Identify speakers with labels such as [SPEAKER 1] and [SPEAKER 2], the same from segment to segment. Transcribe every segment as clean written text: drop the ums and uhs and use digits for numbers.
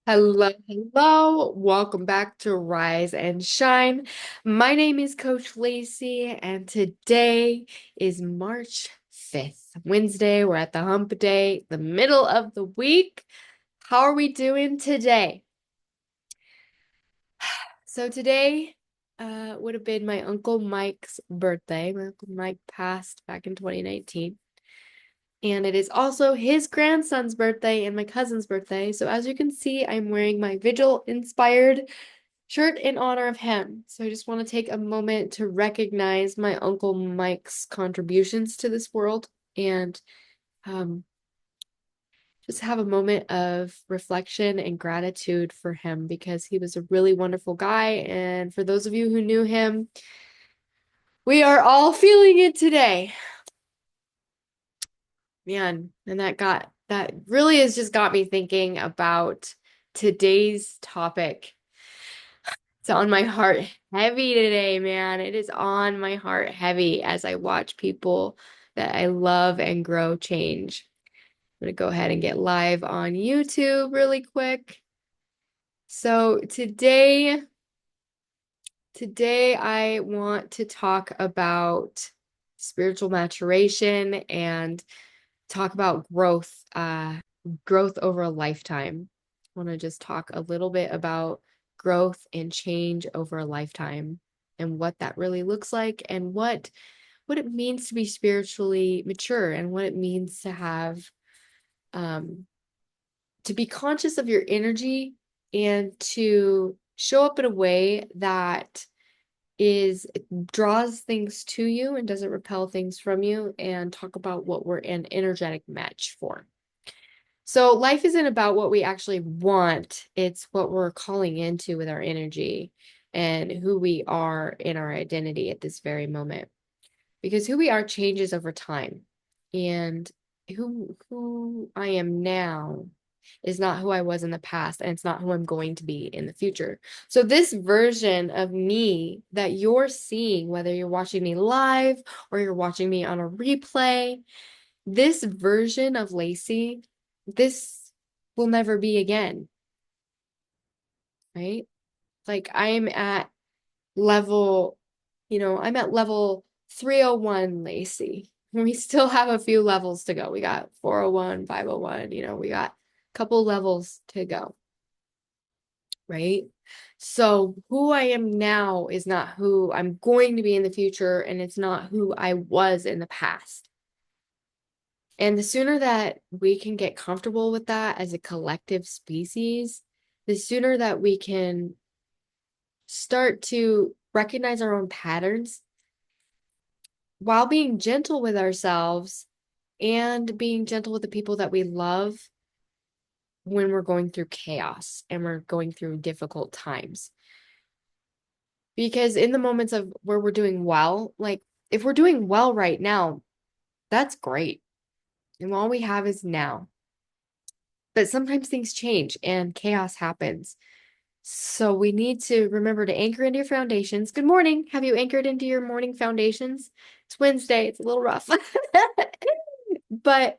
[SPEAKER 1] Hello, hello. Welcome back to Rise and Shine. My name is Coach Lacy, and today is March 5th, Wednesday. We're at the hump day, the middle of the week. How are we doing today? So today would have been my Uncle Mike's birthday. My Uncle Mike passed back in 2019. And it is also his grandson's birthday and my cousin's birthday. So as you can see, I'm wearing my Vigil inspired shirt in honor of him. So I just want to take a moment to recognize my Uncle Mike's contributions to this world and um, just have a moment of reflection and gratitude for him because he was a really wonderful guy. And for those of you who knew him, we are all feeling it today. Man, and that really has just got me thinking about today's topic. It's on my heart heavy today, man. It is on my heart heavy as I watch people that I love and grow change. I'm going to go ahead and get live on YouTube really quick. So today I want to talk about spiritual maturation and talk about growth over a lifetime. I want to just talk a little bit about growth and change over a lifetime and what that really looks like and what it means to be spiritually mature and what it means to have um to be conscious of your energy and to show up in a way that is draws things to you and doesn't repel things from you, and talk about what we're an energetic match for. So life isn't about what we actually want, it's what we're calling into with our energy and who we are in our identity at this very moment. Because who we are changes over time. And who I am now is not who I was in the past, and it's not who I'm going to be in the future. So this version of me that you're seeing, whether you're watching me live or you're watching me on a replay, this version of Lacy, this will never be again, right? Like level, I'm at level 301 Lacy. We still have a few levels to go. We got 401, 501, we got a couple levels to go, right? So who I am now is not who I'm going to be in the future, and it's not who I was in the past. And the sooner that we can get comfortable with that as a collective species, the sooner that we can start to recognize our own patterns while being gentle with ourselves and being gentle with the people that we love when we're going through chaos and we're going through difficult times. Because in the moments of where we're doing well, like if we're doing well right now, that's great. And all we have is now. But sometimes things change and chaos happens. So we need to remember to anchor into your foundations. Good morning. Have you anchored into your morning foundations? It's Wednesday. It's a little rough. But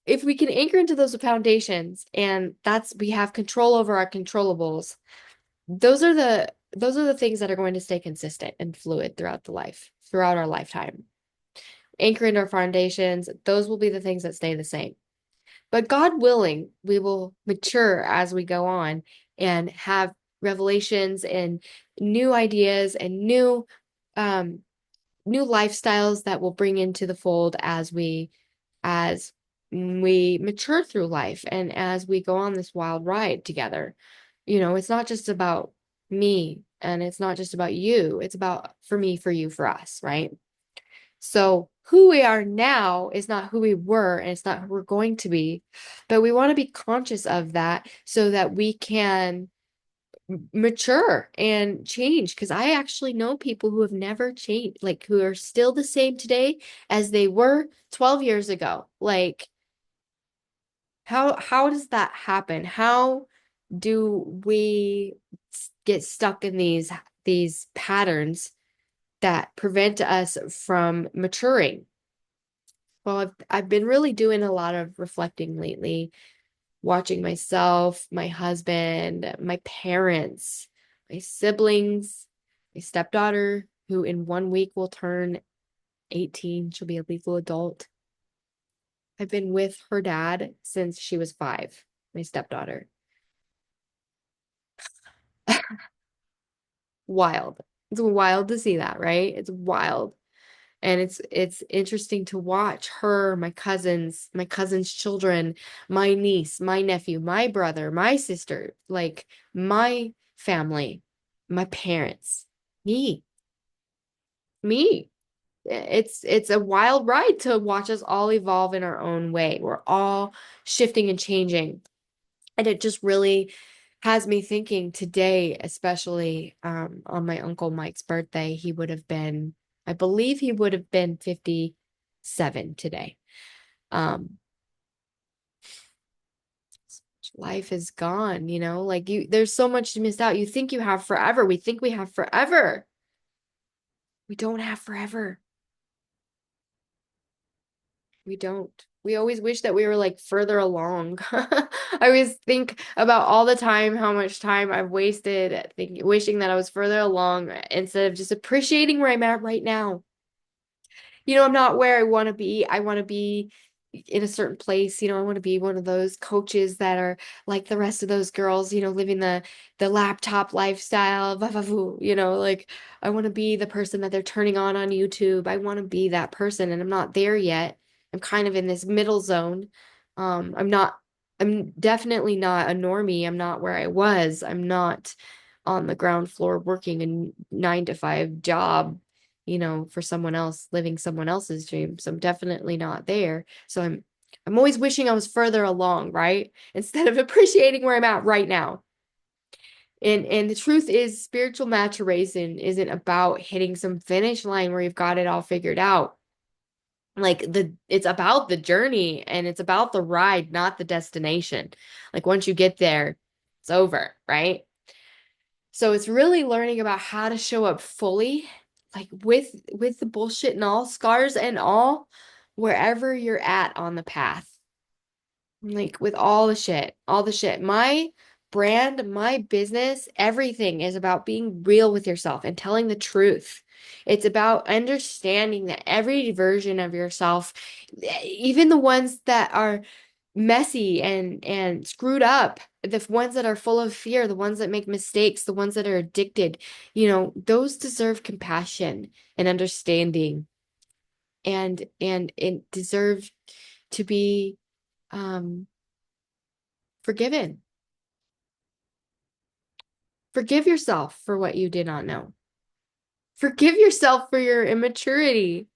[SPEAKER 1] if we can anchor into those foundations, and that's we have control over our controllables, those are the things that are going to stay consistent and fluid throughout our lifetime. Anchor into our foundations, those will be the things that stay the same. But God willing, we will mature as we go on and have revelations and new ideas and um new lifestyles that will bring into the fold as we mature through life and as we go on this wild ride together. It's not just about me and it's not just about you. It's about for me, for you, for us, right? So who we are now is not who we were, and it's not who we're going to be. But we want to be conscious of that so that we can mature and change. Because I actually know people who have never changed, like who are still the same today as they were 12 years ago. Like, how does that happen? How do we get stuck in these patterns that prevent us from maturing? Well, I've been really doing a lot of reflecting lately watching myself, my husband, my parents, my siblings, my stepdaughter, who in 1 week will turn 18. She'll be a legal adult. I've been with her dad since she was 5, my stepdaughter. Wild. It's wild to see that, right? It's wild. And it's interesting to watch her, my cousin's children, my niece, my nephew, my brother, my sister, like my family, my parents, me, me. It's a wild ride to watch us all evolve in our own way. We're all shifting and changing. And it just really has me thinking today, especially on my Uncle Mike's birthday, he would have been, I believe he would have been 57 today. Um, life is gone, like there's so much you missed out. You think you have forever. We think we have forever. We don't have forever. We don't. We always wish that we were like further along. I always think about all the time, how much time I've wasted wishing that I was further along instead of just appreciating where I'm at right now. I'm not where I want to be. I want to be in a certain place. I want to be one of those coaches that are like the rest of those girls, living the laptop lifestyle, like I want to be the person that they're turning on YouTube. I want to be that person, and I'm not there yet. I'm kind of in this middle zone. I'm definitely not a normie. I'm not where I was. I'm not on the ground floor working a 9 to 5 job, for someone else, living someone else's dream. So I'm definitely not there. So I'm always wishing I was further along, right? Instead of appreciating where I'm at right now. And the truth is, spiritual maturation isn't about hitting some finish line where you've got it all figured out. Like it's about the journey, and it's about the ride, not the destination. Like once you get there, it's over, right? So it's really learning about how to show up fully, like with the bullshit and all, scars and all, wherever you're at on the path. Like with all the shit, all the shit. My brand, my business, everything is about being real with yourself and telling the truth. It's about understanding that every version of yourself, even the ones that are messy and screwed up, the ones that are full of fear, the ones that make mistakes, the ones that are addicted, those deserve compassion and understanding, and it deserve to be um forgiven. Forgive yourself for what you did not know. Forgive yourself for your immaturity.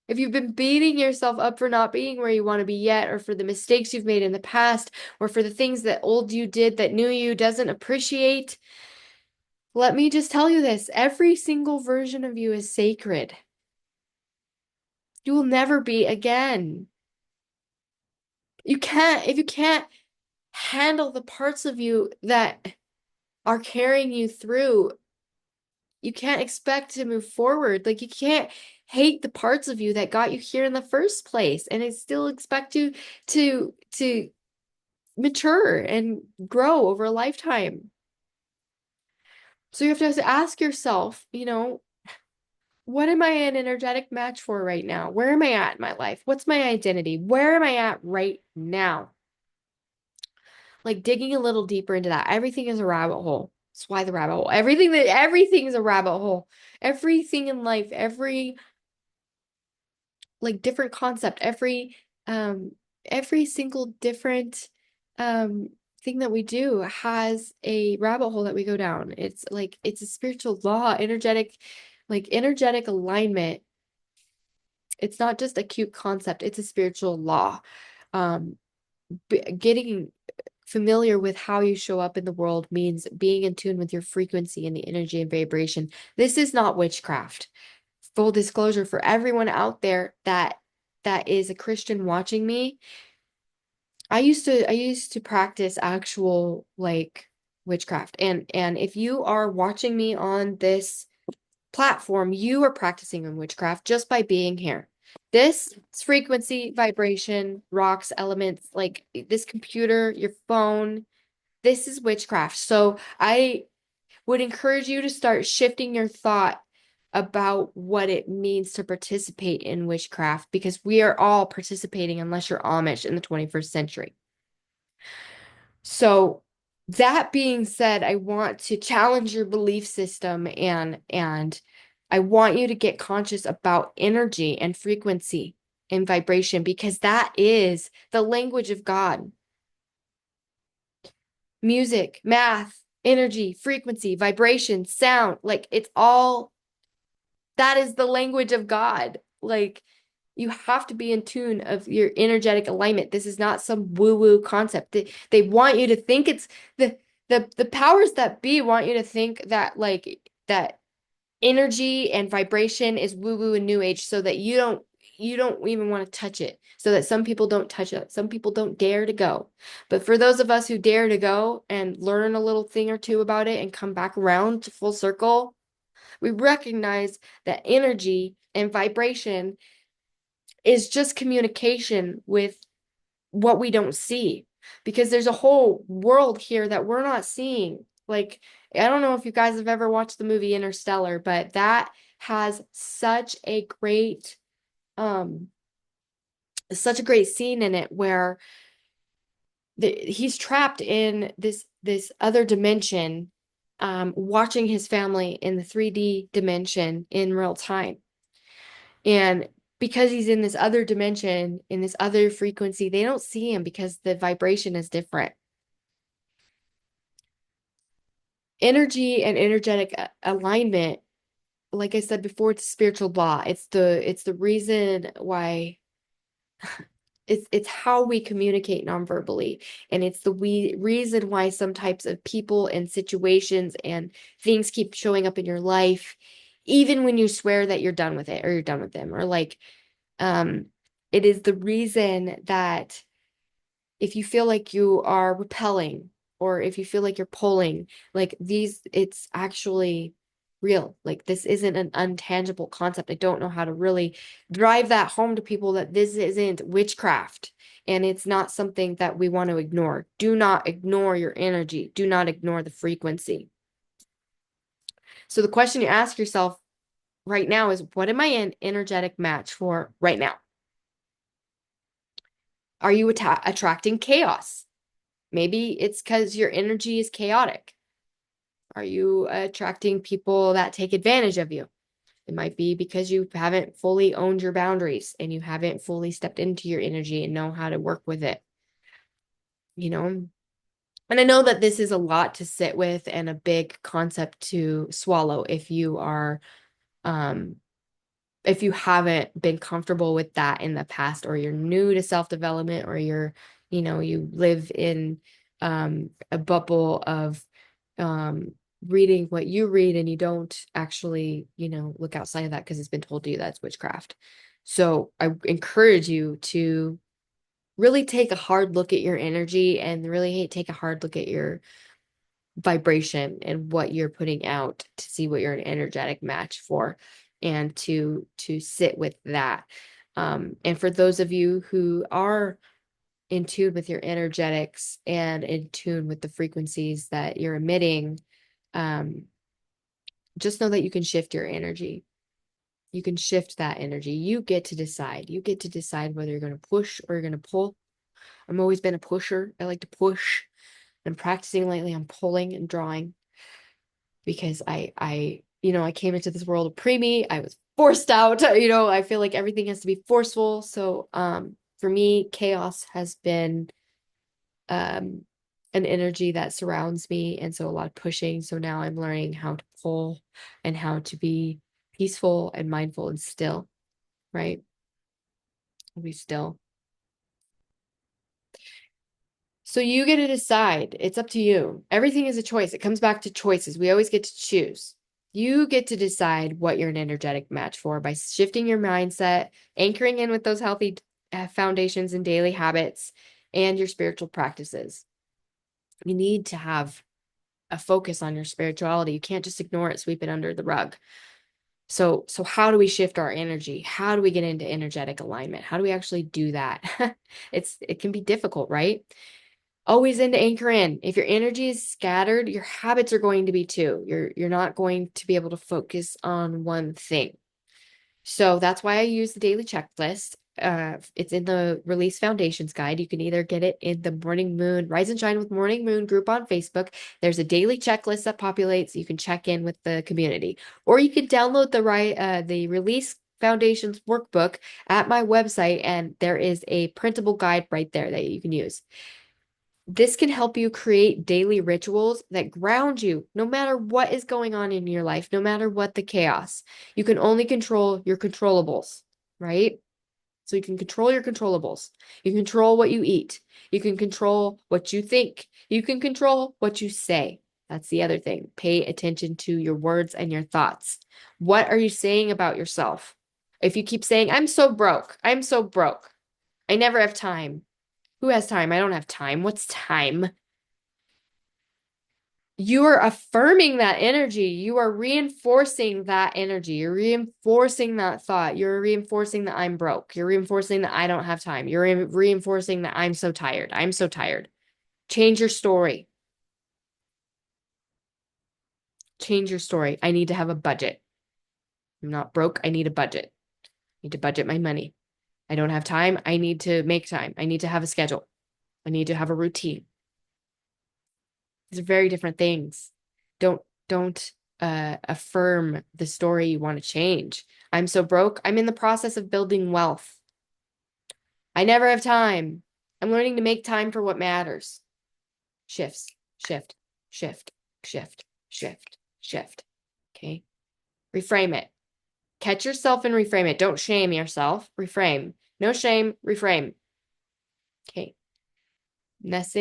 [SPEAKER 1] If you've been beating yourself up for not being where you want to be yet, or for the mistakes you've made in the past, or for the things that old you did that new you doesn't appreciate, let me just tell you this. Every single version of you is sacred. You will never be again. If you can't handle the parts of you that are carrying you through, you can't expect to move forward. Like you can't hate the parts of you that got you here in the first place, and I still expect you to mature and grow over a lifetime. So you have to ask yourself, what am I an energetic match for right now? Where am I at in my life? What's my identity? Where am I at right now? Like digging a little deeper into that. Everything is a rabbit hole. That's why the rabbit hole. Everything is a rabbit hole. Everything in life, every like different concept, every single different um thing that we do has a rabbit hole that we go down. It's like it's a spiritual law, energetic alignment. It's not just a cute concept, it's a spiritual law. Um Getting familiar with how you show up in the world means being in tune with your frequency and the energy and vibration. This is not witchcraft. Full disclosure for everyone out there that is a Christian watching me. I used to practice actual like witchcraft. And if you are watching me on this platform, you are practicing in witchcraft just by being here. This frequency, vibration, rocks, elements, like this computer, your phone, this is witchcraft. So I would encourage you to start shifting your thought about what it means to participate in witchcraft, because we are all participating unless you're Amish in the 21st century. So that being said, I want to challenge your belief system, and I want you to get conscious about energy and frequency and vibration, because that is the language of God. Music, math, energy, frequency, vibration, sound, like it's all, that is the language of God. Like, you have to be in tune of your energetic alignment. This is not some woo-woo concept. They want you to think it's the powers that be want you to think that like that energy and vibration is woo-woo and new age, so that you don't even want to touch it. So that some people don't touch it. Some people don't dare to go. But for those of us who dare to go and learn a little thing or two about it and come back around to full circle, we recognize that energy and vibration is just communication with what we don't see, because there's a whole world here that we're not seeing. Like, I don't know if you guys have ever watched the movie Interstellar, but that has um such a great scene in it where he's trapped in this other dimension, watching his family in the 3D dimension in real time. And because he's in this other dimension, in this other frequency, they don't see him because the vibration is different. Energy and energetic alignment, like I said before, it's a spiritual law. It's the reason why it's how we communicate nonverbally. And it's the reason why some types of people and situations and things keep showing up in your life, even when you swear that you're done with it or you're done with them, or like um it is the reason that if you feel like you are repelling, or if you feel like you're pulling, like these, it's actually real. Like, this isn't an untangible concept. I don't know how to really drive that home to people, that this isn't witchcraft, and it's not something that we want to ignore. Do not ignore your energy. Do not ignore the frequency. So the question you ask yourself right now is, what am I an energetic match for right now? Are you attracting chaos? Maybe it's because your energy is chaotic. Are you attracting people that take advantage of you? It might be because you haven't fully owned your boundaries and you haven't fully stepped into your energy and know how to work with it. You know, and I know that this is a lot to sit with and a big concept to swallow um, if you haven't been comfortable with that in the past, or you're new to self-development, or you live in a bubble of um, reading what you read, and you don't actually, look outside of that because it's been told to you that's witchcraft. So I encourage you to really take a hard look at your energy, and really take a hard look at your vibration and what you're putting out, to see what you're an energetic match for, and to sit with that. And for those of you who are in tune with your energetics and in tune with the frequencies that you're emitting, um, just know that you can shift your energy. You can shift that energy. You get to decide. You get to decide whether you're going to push or you're going to pull. I've always been a pusher. I like to push. I'm practicing lately. I'm pulling and drawing, because I came into this world of preemie. I was forced out. I feel like everything has to be forceful. So for me, chaos has been um an energy that surrounds me, and so a lot of pushing. So now I'm learning how to pull and how to be peaceful and mindful and still, right? Be still. So you get to decide. It's up to you. Everything is a choice. It comes back to choices. We always get to choose. You get to decide what you're an energetic match for by shifting your mindset, anchoring in with those healthy foundations and daily habits, and your spiritual practices. You need to have a focus on your spirituality. You can't just ignore it, sweep it under the rug. So how do we shift our energy? How do we get into energetic alignment? How do we actually do that? It can be difficult, right? Always in to anchor in. If your energy is scattered, your habits are going to be too. You're not going to be able to focus on one thing. So that's why I use the daily checklist. It's in the Release Foundations Guide. You can either get it in the Morning Moon, Rise and Shine with Morning Moon group on Facebook. There's a daily checklist that populates. You can check in with the community, or you can download the Release Foundations workbook at my website, and there is a printable guide right there that you can use. This can help you create daily rituals that ground you no matter what is going on in your life, no matter what the chaos. You can only control your controllables, right? So you can control your controllables. You control what you eat. You can control what you think. You can control what you say. That's the other thing. Pay attention to your words and your thoughts. What are you saying about yourself? If you keep saying, I'm so broke, I'm so broke, I never have time. Who has time? I don't have time. What's time? You are affirming that energy. You are reinforcing that energy. You're reinforcing that thought. You're reinforcing that I'm broke. You're reinforcing that I don't have time. You're reinforcing that I'm so tired. I'm so tired. Change your story. Change your story. I need to have a budget. I'm not broke. I need a budget. I need to budget my money. I don't have time. I need to make time. I need to have a schedule. I need to have a routine. These are very different things. Don't affirm the story you want to change. I'm so broke. I'm in the process of building wealth. I never have time. I'm learning to make time for what matters. Shifts, shift, shift, shift, shift, shift. Okay. Reframe it. Catch yourself and reframe it. Don't shame yourself. Reframe. No shame. Reframe. Okay. Last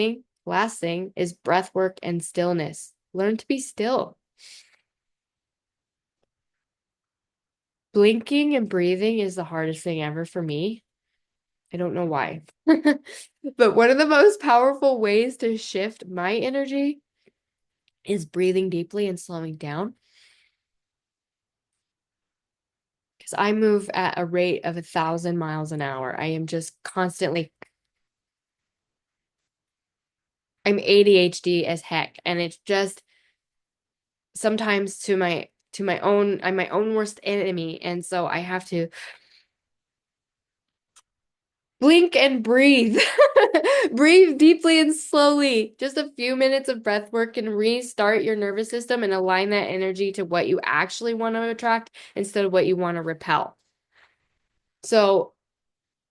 [SPEAKER 1] thing is breath work and stillness. Learn to be still. Blinking and breathing is the hardest thing ever for me. I don't know why. But one of the most powerful ways to shift my energy is breathing deeply and slowing down. Because I move at a rate of 1,000 miles an hour. I am just constantly, I'm ADHD as heck. And it's just sometimes I'm my own worst enemy. And so I have to blink and breathe. Breathe deeply and slowly. Just a few minutes of breath work can restart your nervous system and align that energy to what you actually want to attract instead of what you want to repel. So,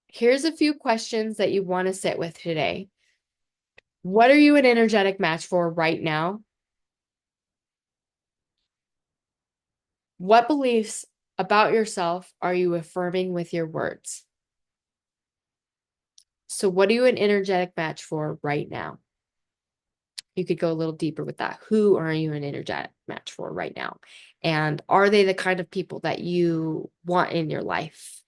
[SPEAKER 1] here's a few questions that you want to sit with today. What are you an energetic match for right now? What beliefs about yourself are you affirming with your words? So, what are you an energetic match for right now? You could go a little deeper with that. Who are you an energetic match for right now? And are they the kind of people that you want in your life?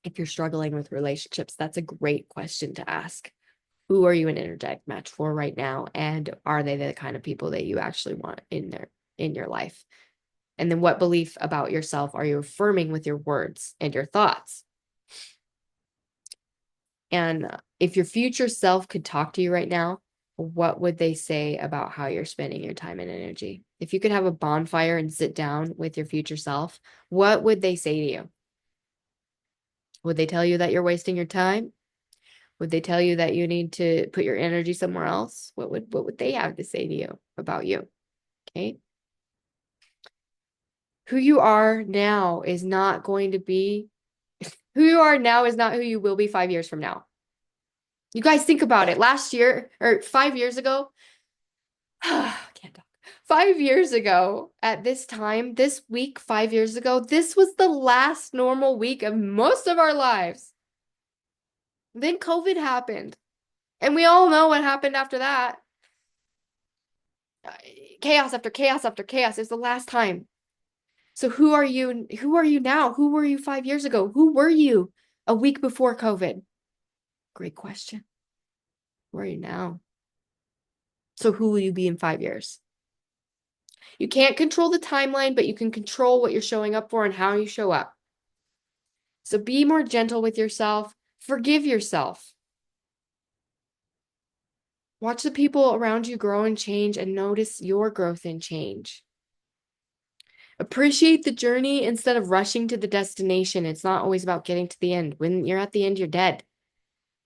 [SPEAKER 1] If you're struggling with relationships, that's a great question to ask. Who are you an energetic match for right now? And are they the kind of people that you actually want in your life? And then what belief about yourself are you affirming with your words and your thoughts? And if your future self could talk to you right now, what would they say about how you're spending your time and energy? If you could have a bonfire and sit down with your future self, what would they say to you? Would they tell you that you're wasting your time? Would they tell you that you need to put your energy somewhere else? What would they have to say to you about you? Okay. Who you are now is not going to be who you are now is not who you will be 5 years from now. You guys think about it. Last year or 5 years ago, can't talk. 5 years ago at this time, this week, 5 years ago, this was the last normal week of most of our lives. Then COVID happened. And we all know what happened after that. Chaos after chaos after chaos. It's the last time. So who are you? Who are you now? Who were you 5 years ago? Who were you a week before COVID? Great question. Who are you now? So who will you be in 5 years? You can't control the timeline, but you can control what you're showing up for and how you show up. So be more gentle with yourself. Forgive yourself. Watch the people around you grow and change and notice your growth and change. Appreciate the journey instead of rushing to the destination. It's not always about getting to the end. When you're at the end, you're dead.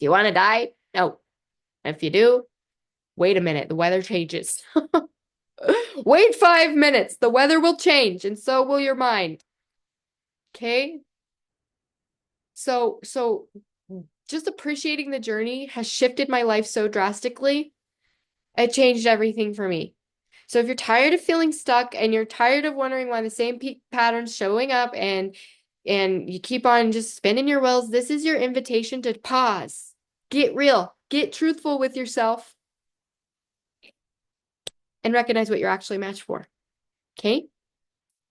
[SPEAKER 1] Do you want to die? No. If you do, wait a minute. The weather changes. Wait 5 minutes. The weather will change, and so will your mind. Okay? So just appreciating the journey has shifted my life so drastically. It changed everything for me. So if you're tired of feeling stuck and you're tired of wondering why the same patterns showing up and you keep on just spinning your wheels, this is your invitation to pause. Get real. Get truthful with yourself and recognize what you're actually matched for. Okay?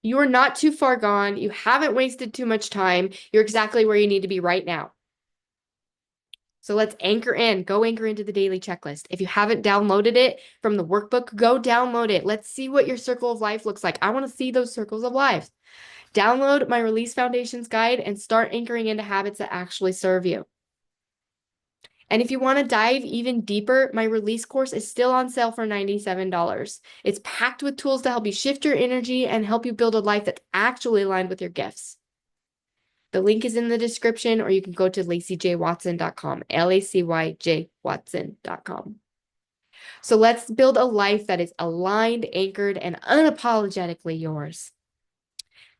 [SPEAKER 1] You are not too far gone. You haven't wasted too much time. You're exactly where you need to be right now. So let's anchor in. Go anchor into the daily checklist. If you haven't downloaded it from the workbook, go download it. Let's see what your circle of life looks like. I want to see those circles of life. Download my Release Foundations guide and start anchoring into habits that actually serve you. And if you want to dive even deeper, my release course is still on sale for $97. It's packed with tools to help you shift your energy and help you build a life that's actually aligned with your gifts. The link is in the description, or you can go to lacyjwatson.com, lacyjwatson.com. So let's build a life that is aligned, anchored, and unapologetically yours.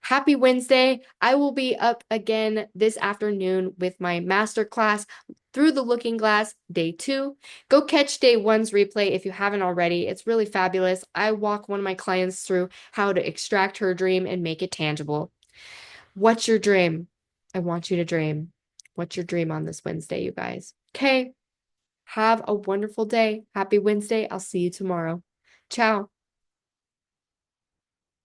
[SPEAKER 1] Happy Wednesday. I will be up again this afternoon with my masterclass, Through the Looking Glass, day 2. Go catch day 1's replay if you haven't already. It's really fabulous. I walk one of my clients through how to extract her dream and make it tangible. What's your dream? I want you to dream. What's your dream on this Wednesday, you guys? Okay. Have a wonderful day. Happy Wednesday. I'll see you tomorrow. Ciao.